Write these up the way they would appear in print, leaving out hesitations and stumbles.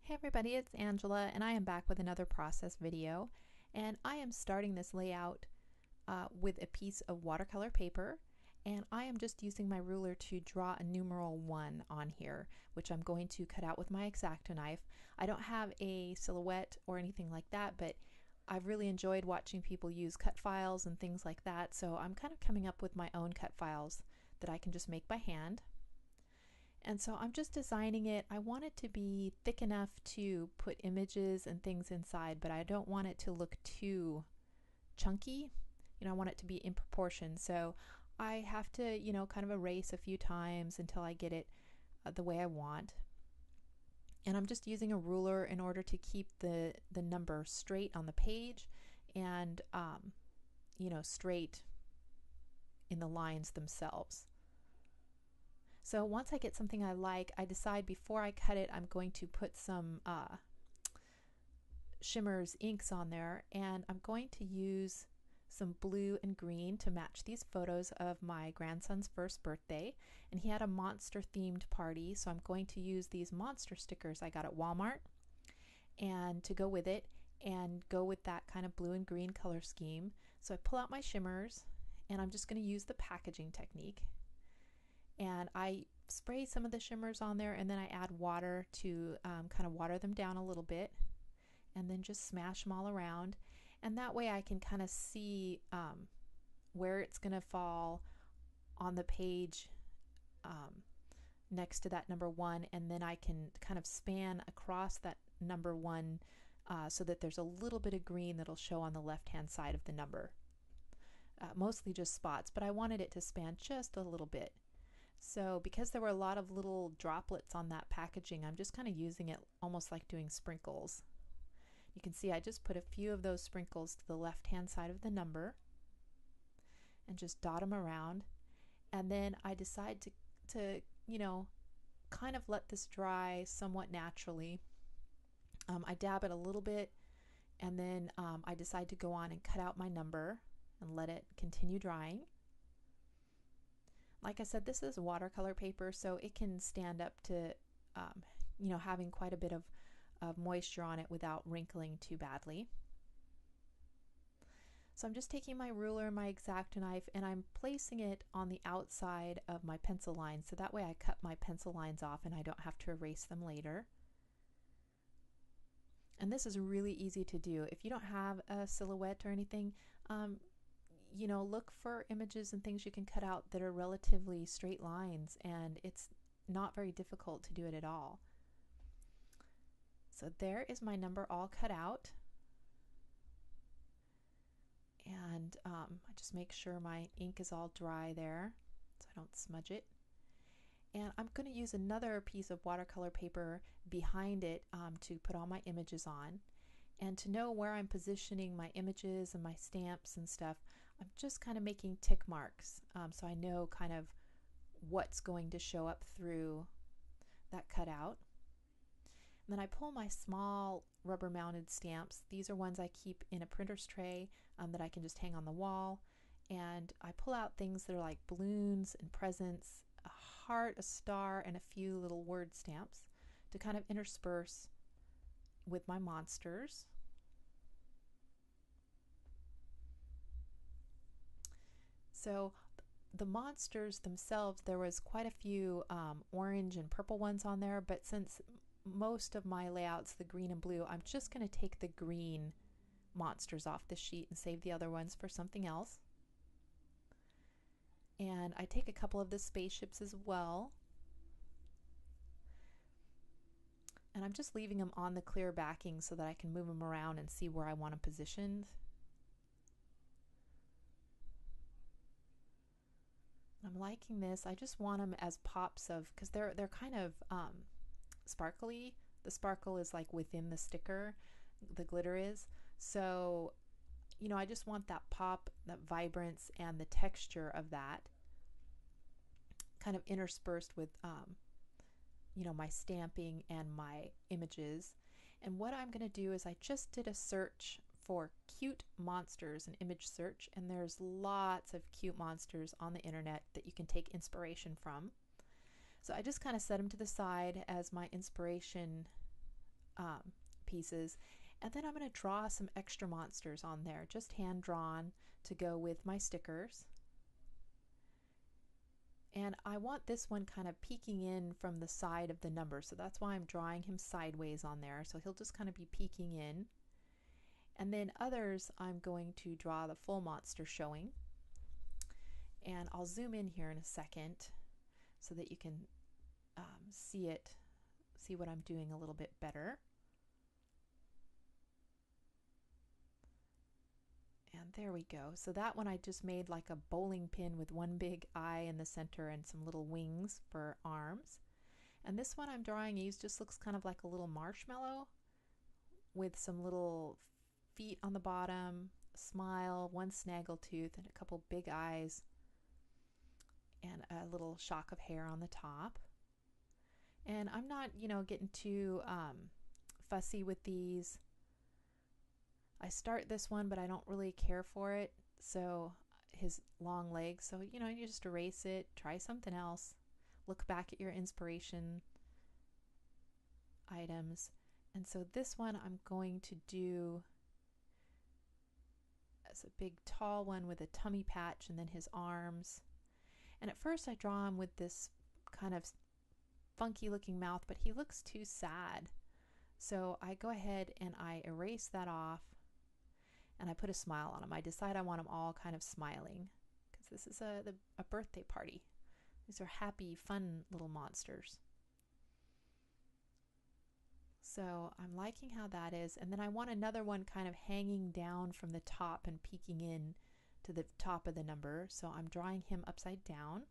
Hey everybody, it's Angela and I am back with another process video, and I am starting this layout with a piece of watercolor paper, and I am just using my ruler to draw a numeral 1 on here, which I'm going to cut out with my X-Acto knife. I don't have a silhouette or anything like that, but I've really enjoyed watching people use cut files and things like that, so I'm kind of coming up with my own cut files that I can just make by hand. And so I'm just designing it. I want it to be thick enough to put images and things inside, but I don't want it to look too chunky. I want it to be in proportion. So I have to, kind of erase a few times until I get it the way I want. And I'm just using a ruler in order to keep the number straight on the page and, straight in the lines themselves. So once I get something I like, I decide before I cut it, I'm going to put some Shimmers inks on there, and I'm going to use some blue and green to match these photos of my grandson's first birthday, and he had a monster themed party, so I'm going to use these monster stickers I got at Walmart and to go with it and go with that kind of blue and green color scheme. So I pull out my shimmers and I'm just going to use the packaging technique. And I spray some of the shimmers on there, and then I add water to kind of water them down a little bit, and then just smash them all around. And that way I can kind of see where it's going to fall on the page next to that number 1, and then I can kind of span across that number 1 so that there's a little bit of green that'll show on the left hand side of the number. Mostly just spots, but I wanted it to span just a little bit. So because there were a lot of little droplets on that packaging, I'm just kind of using it almost like doing sprinkles. You can see I just put a few of those sprinkles to the left hand side of the number and just dot them around. And then I decide to kind of let this dry somewhat naturally. I dab it a little bit, and then I decide to go on and cut out my number and let it continue drying. Like I said, this is watercolor paper, so it can stand up to, having quite a bit of moisture on it without wrinkling too badly. So I'm just taking my ruler and my X-Acto knife, and I'm placing it on the outside of my pencil lines, so that way I cut my pencil lines off and I don't have to erase them later. And this is really easy to do. If you don't have a silhouette or anything, look for images and things you can cut out that are relatively straight lines, and it's not very difficult to do it at all. So there is my number all cut out, and I just make sure my ink is all dry there so I don't smudge it. And I'm going to use another piece of watercolor paper behind it to put all my images on. And to know where I'm positioning my images and my stamps and stuff, I'm just kind of making tick marks so I know kind of what's going to show up through that cutout. And then I pull my small rubber mounted stamps. These are ones I keep in a printer's tray that I can just hang on the wall. And I pull out things that are like balloons and presents, a heart, a star, and a few little word stamps to kind of intersperse with my monsters. So the monsters themselves, there was quite a few orange and purple ones on there, but since most of my layouts, the green and blue, I'm just going to take the green monsters off the sheet and save the other ones for something else. And I take a couple of the spaceships as well. And I'm just leaving them on the clear backing so that I can move them around and see where I want them positioned. I'm liking this. I just want them as pops of, because they're kind of sparkly. The sparkle is like within the sticker, the glitter is. So, I just want that pop, that vibrance, and the texture of that kind of interspersed with my stamping and my images. And what I'm going to do is I just did a search for cute monsters, an image search, and there's lots of cute monsters on the internet that you can take inspiration from. So I just kind of set them to the side as my inspiration pieces. And then I'm going to draw some extra monsters on there, just hand drawn to go with my stickers. And I want this one kind of peeking in from the side of the number, so that's why I'm drawing him sideways on there, so he'll just kind of be peeking in. And then others, I'm going to draw the full monster showing. And I'll zoom in here in a second so that you can see what I'm doing a little bit better. And there we go. So that one I just made like a bowling pin with one big eye in the center and some little wings for arms. And this one I'm drawing, he just looks kind of like a little marshmallow with some little feet on the bottom, a smile, one snaggle tooth, and a couple big eyes, and a little shock of hair on the top. And I'm not, getting too fussy with these. I start this one, but I don't really care for it. So his long legs. So, you just erase it, try something else. Look back at your inspiration items. And so this one I'm going to do as a big tall one with a tummy patch and then his arms. And at first I draw him with this kind of funky looking mouth, but he looks too sad. So I go ahead and I erase that off and I put a smile on him. I decide I want them all kind of smiling because this is a birthday party. These are happy, fun little monsters. So I'm liking how that is. And then I want another one kind of hanging down from the top and peeking in to the top of the number. So I'm drawing him upside down.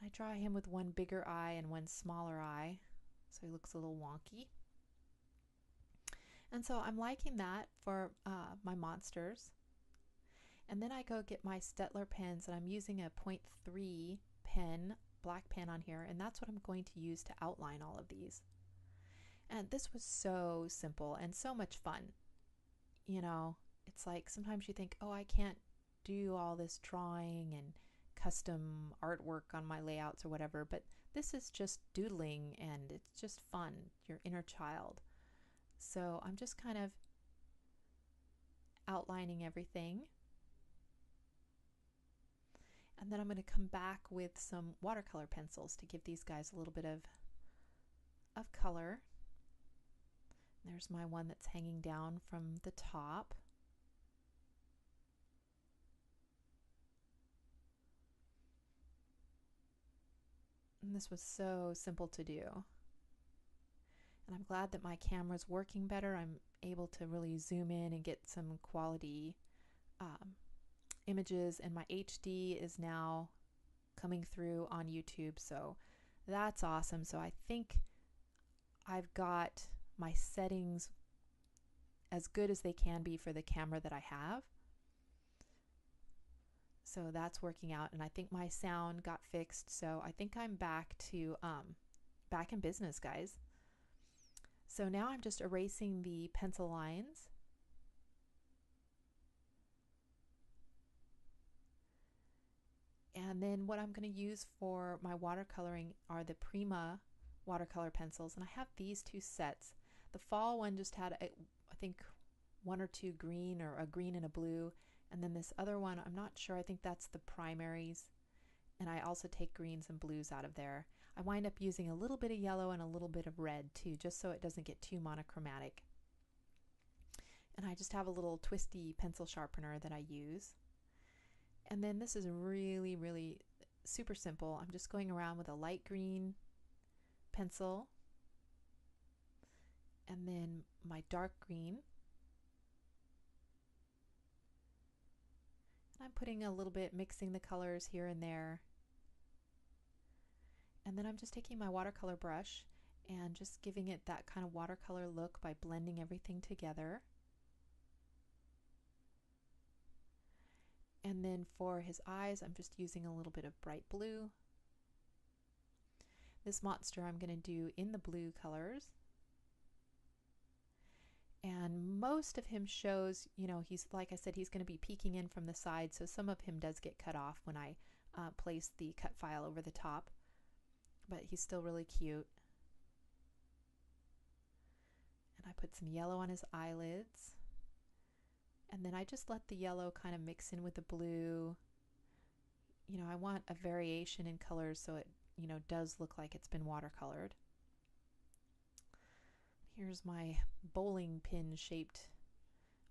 And I draw him with one bigger eye and one smaller eye. So he looks a little wonky. And so I'm liking that for my monsters. And then I go get my Staedtler pens, and I'm using a 0.3 pen, black pen on here, and that's what I'm going to use to outline all of these. And this was so simple and so much fun. It's like sometimes you think, oh, I can't do all this drawing and custom artwork on my layouts or whatever, but this is just doodling and it's just fun, your inner child. So I'm just kind of outlining everything. And then I'm going to come back with some watercolor pencils to give these guys a little bit of color. There's my one that's hanging down from the top. And this was so simple to do. And I'm glad that my camera's working better. I'm able to really zoom in and get some quality images, and my HD is now coming through on YouTube, so that's awesome. So I think I've got my settings as good as they can be for the camera that I have. So that's working out, and I think my sound got fixed, so I think I'm back to back in business, guys. So now I'm just erasing the pencil lines. And then what I'm going to use for my watercoloring are the Prima watercolor pencils, and I have these two sets. The fall one just had, I think, one or two green, or a green and a blue, and then this other one, I'm not sure, I think that's the primaries, and I also take greens and blues out of there. I wind up using a little bit of yellow and a little bit of red too, just so it doesn't get too monochromatic. And I just have a little twisty pencil sharpener that I use. And then this is really, really super simple. I'm just going around with a light green pencil and then my dark green. And I'm putting a little bit, mixing the colors here and there. And then I'm just taking my watercolor brush and just giving it that kind of watercolor look by blending everything together. And then for his eyes, I'm just using a little bit of bright blue. This monster I'm going to do in the blue colors. And most of him shows, he's, like I said, he's going to be peeking in from the side, so some of him does get cut off when I place the cut file over the top. But he's still really cute. And I put some yellow on his eyelids. And then I just let the yellow kind of mix in with the blue. You know, I want a variation in colors so it, you know, does look like it's been watercolored. Here's my bowling pin shaped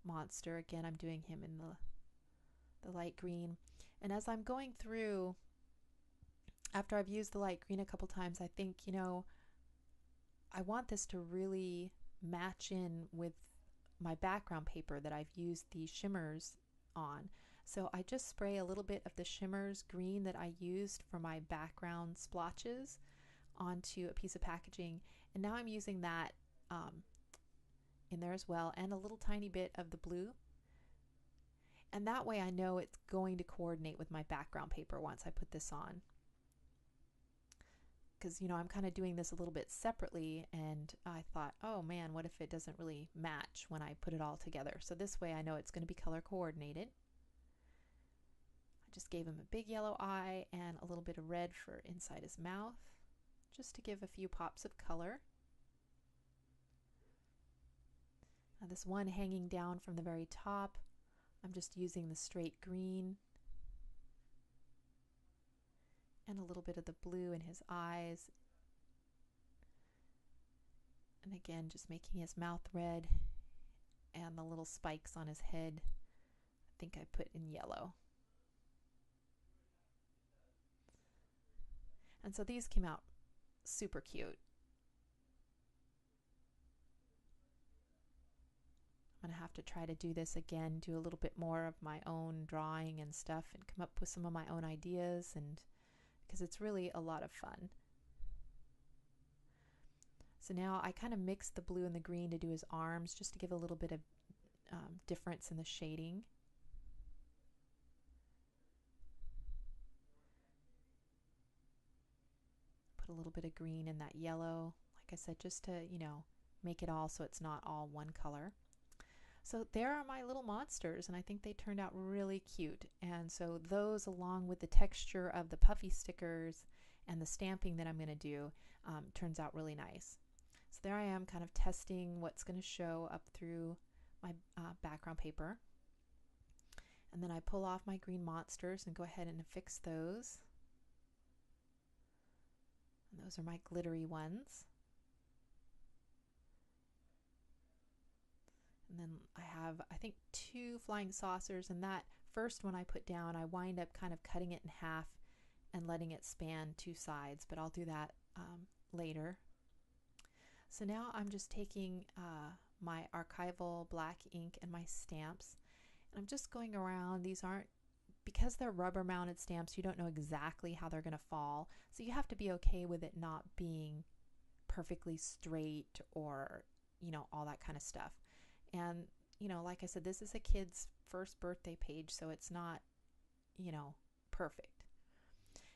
monster. Again, I'm doing him in the light green. And as I'm going through, after I've used the light green a couple times, I think, you know, I want this to really match in with my background paper that I've used the shimmers on. So I just spray a little bit of the shimmers green that I used for my background splotches onto a piece of packaging, and now I'm using that in there as well, and a little tiny bit of the blue, and that way I know it's going to coordinate with my background paper once I put this on. Because, you know, I'm kind of doing this a little bit separately, and I thought, oh man, what if it doesn't really match when I put it all together? So this way I know it's going to be color coordinated. I just gave him a big yellow eye and a little bit of red for inside his mouth, just to give a few pops of color. Now this one hanging down from the very top, I'm just using the straight green and a little bit of the blue in his eyes. And again, just making his mouth red, and the little spikes on his head, I think I put in yellow. And so these came out super cute. I'm going to have to try to do this again, do a little bit more of my own drawing and stuff, and come up with some of my own ideas, and because it's really a lot of fun. So now I kind of mixed the blue and the green to do his arms, just to give a little bit of difference in the shading. Put a little bit of green in that yellow, like I said, just to, you know, make it all so it's not all one color. So there are my little monsters, and I think they turned out really cute. And so those, along with the texture of the puffy stickers and the stamping that I'm going to do, turns out really nice. So there I am, kind of testing what's going to show up through my background paper. And then I pull off my green monsters and go ahead and affix those. And those are my glittery ones. And then I have, I think, 2 flying saucers, and that first one I put down, I wind up kind of cutting it in half and letting it span 2 sides, but I'll do that later. So now I'm just taking my archival black ink and my stamps, and I'm just going around. These aren't, because they're rubber mounted stamps, you don't know exactly how they're going to fall, so you have to be okay with it not being perfectly straight or, you know, all that kind of stuff. And, you know, like I said, this is a kid's first birthday page, so it's not, you know, perfect.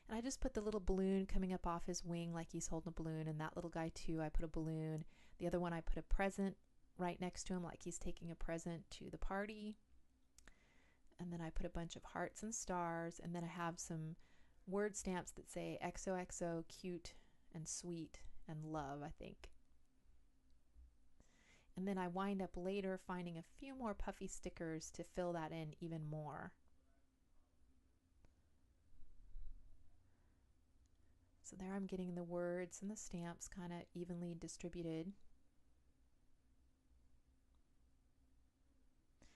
And I just put the little balloon coming up off his wing like he's holding a balloon, and that little guy too, I put a balloon. The other one I put a present right next to him like he's taking a present to the party. And then I put a bunch of hearts and stars, and then I have some word stamps that say XOXO, cute and sweet and love, I think. And then I wind up later finding a few more puffy stickers to fill that in even more. So there I'm getting the words and the stamps kind of evenly distributed.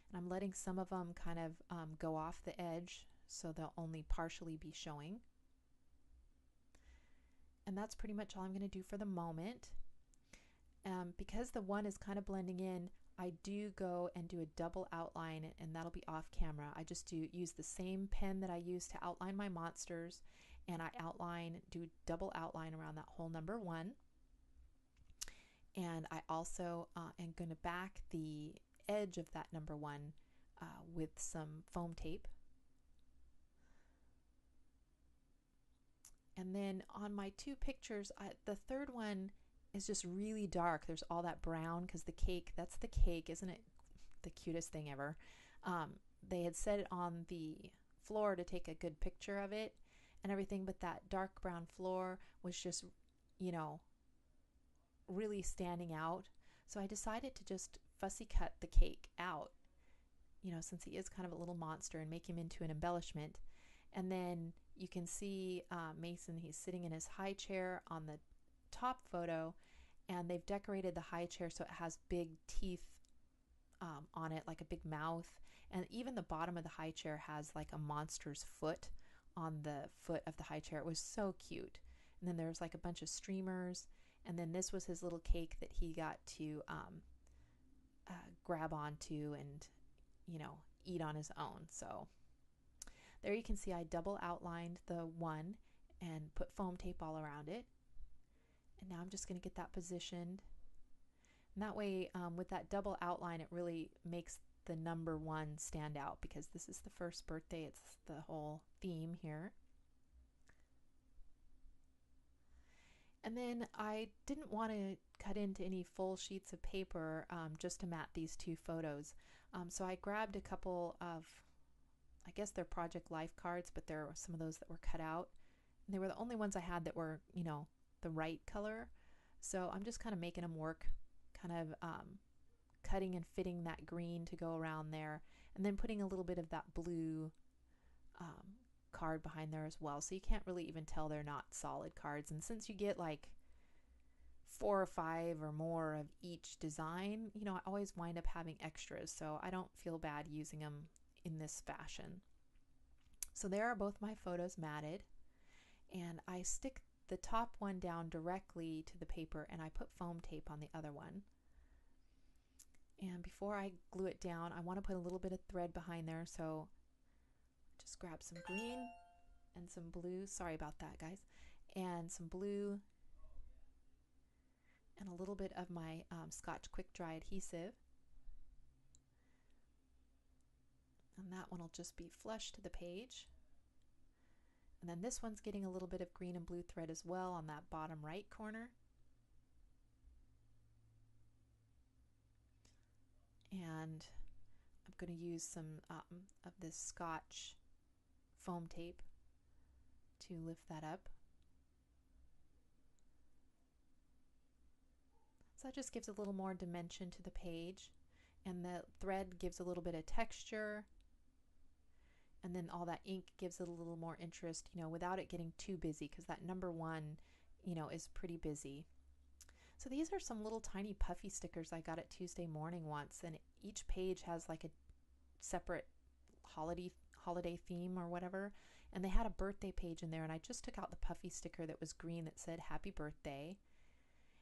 And I'm letting some of them kind of go off the edge, so they'll only partially be showing. And that's pretty much all I'm going to do for the moment. Because the one is kind of blending in, I do go and do a double outline, and that'll be off camera. I just use the same pen that I use to outline my monsters, and I do double outline around that whole number 1. And I also am going to back the edge of that number 1 with some foam tape. And then on my 2 pictures, the third one is just really dark. There's all that brown because the cake, that's the cake, isn't it the cutest thing ever? They had set it on the floor to take a good picture of it and everything, but that dark brown floor was just, you know, really standing out. So I decided to just fussy cut the cake out, you know, since he is kind of a little monster, and make him into an embellishment. And then you can see Mason, he's sitting in his high chair on the top photo, and they've decorated the high chair so it has big teeth on it, like a big mouth. And even the bottom of the high chair has like a monster's foot on the foot of the high chair. It was so cute. And then there's like a bunch of streamers. And then this was his little cake that he got to grab onto and, you know, eat on his own. So there you can see I double outlined the one and put foam tape all around it. And now I'm just going to get that positioned. And that way, with that double outline, it really makes the number 1 stand out, because this is the first birthday. It's the whole theme here. And then I didn't want to cut into any full sheets of paper just to mat these 2 photos. So I grabbed a couple of, I guess they're Project Life cards, but there were some of those that were cut out. And they were the only ones I had that were, you know, the right color. So I'm just kind of making them work, kind of cutting and fitting that green to go around there, and then putting a little bit of that blue card behind there as well, so you can't really even tell they're not solid cards. And since you get like 4 or 5 or more of each design, you know, I always wind up having extras, so I don't feel bad using them in this fashion. So there are both my photos matted, and I stick the top one down directly to the paper, and I put foam tape on the other one. And before I glue it down, I want to put a little bit of thread behind there, so just grab some green and some blue. Sorry about that, guys. And some blue and a little bit of my Scotch Quick Dry adhesive. And that one will just be flush to the page. And then this one's getting a little bit of green and blue thread as well on that bottom right corner. And I'm going to use some of this Scotch foam tape to lift that up. So that just gives a little more dimension to the page, and the thread gives a little bit of texture, and then all that ink gives it a little more interest, you know, without it getting too busy, because that number 1, you know, is pretty busy. So these are some little tiny puffy stickers I got at Tuesday Morning once, and each page has like a separate holiday theme or whatever, and they had a birthday page in there, and I just took out the puffy sticker that was green that said happy birthday.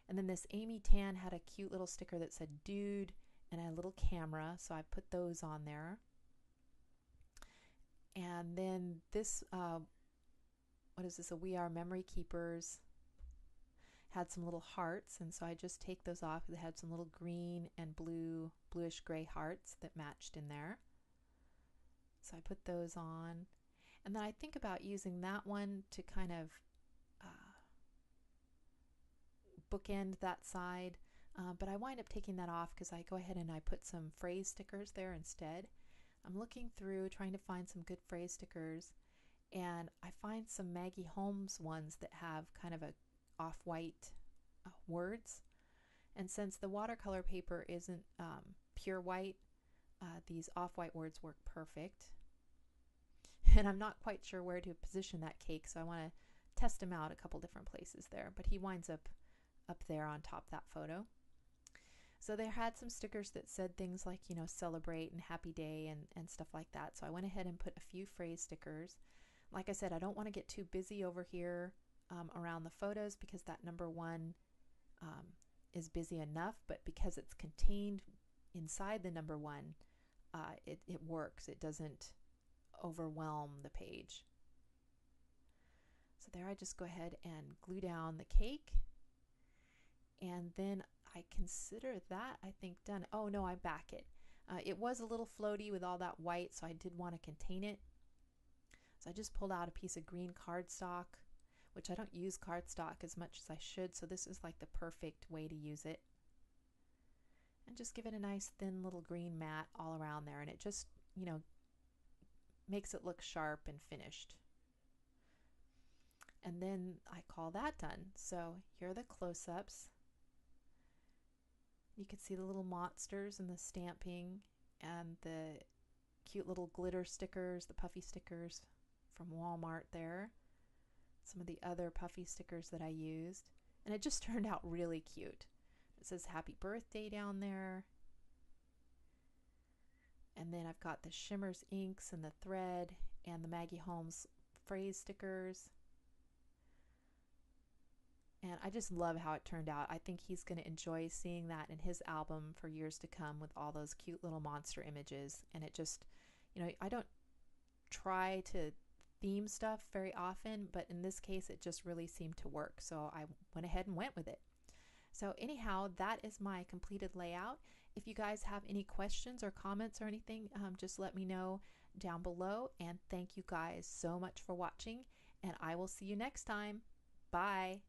And then this Amy Tan had a cute little sticker that said dude and a little camera, so I put those on there. And then this what is this, a We Are Memory Keepers, had some little hearts, and so I just take those off. They had some little green and bluish gray hearts that matched in there. So I put those on, and then I think about using that one to kind of bookend that side, but I wind up taking that off because I go ahead and I put some phrase stickers there instead. I'm looking through trying to find some good phrase stickers, and I find some Maggie Holmes ones that have kind of a off-white words, and since the watercolor paper isn't pure white, these off-white words work perfect. And I'm not quite sure where to position that cake, so I want to test him out a couple different places there, but he winds up there on top of that photo. So they had some stickers that said things like, you know, celebrate and happy day and stuff like that. So I went ahead and put a few phrase stickers. Like I said, I don't want to get too busy over here around the photos, because that number 1 is busy enough, but because it's contained inside the number 1, it works. It doesn't overwhelm the page. So there I just go ahead and glue down the cake, and then I consider that, I think, done. Oh no, I back it. It was a little floaty with all that white, so I did want to contain it. So I just pulled out a piece of green cardstock, which I don't use cardstock as much as I should, so this is like the perfect way to use it. And just give it a nice thin little green mat all around there, and it just, you know, makes it look sharp and finished. And then I call that done. So here are the close-ups. You can see the little monsters and the stamping and the cute little glitter stickers, the puffy stickers from Walmart there. Some of the other puffy stickers that I used. And it just turned out really cute. It says happy birthday down there. And then I've got the Shimmers inks and the thread and the Maggie Holmes phrase stickers. And I just love how it turned out. I think he's going to enjoy seeing that in his album for years to come with all those cute little monster images. And it just, you know, I don't try to theme stuff very often, but in this case it just really seemed to work. So I went ahead and went with it. So anyhow, that is my completed layout. If you guys have any questions or comments or anything, just let me know down below. And thank you guys so much for watching, and I will see you next time. Bye.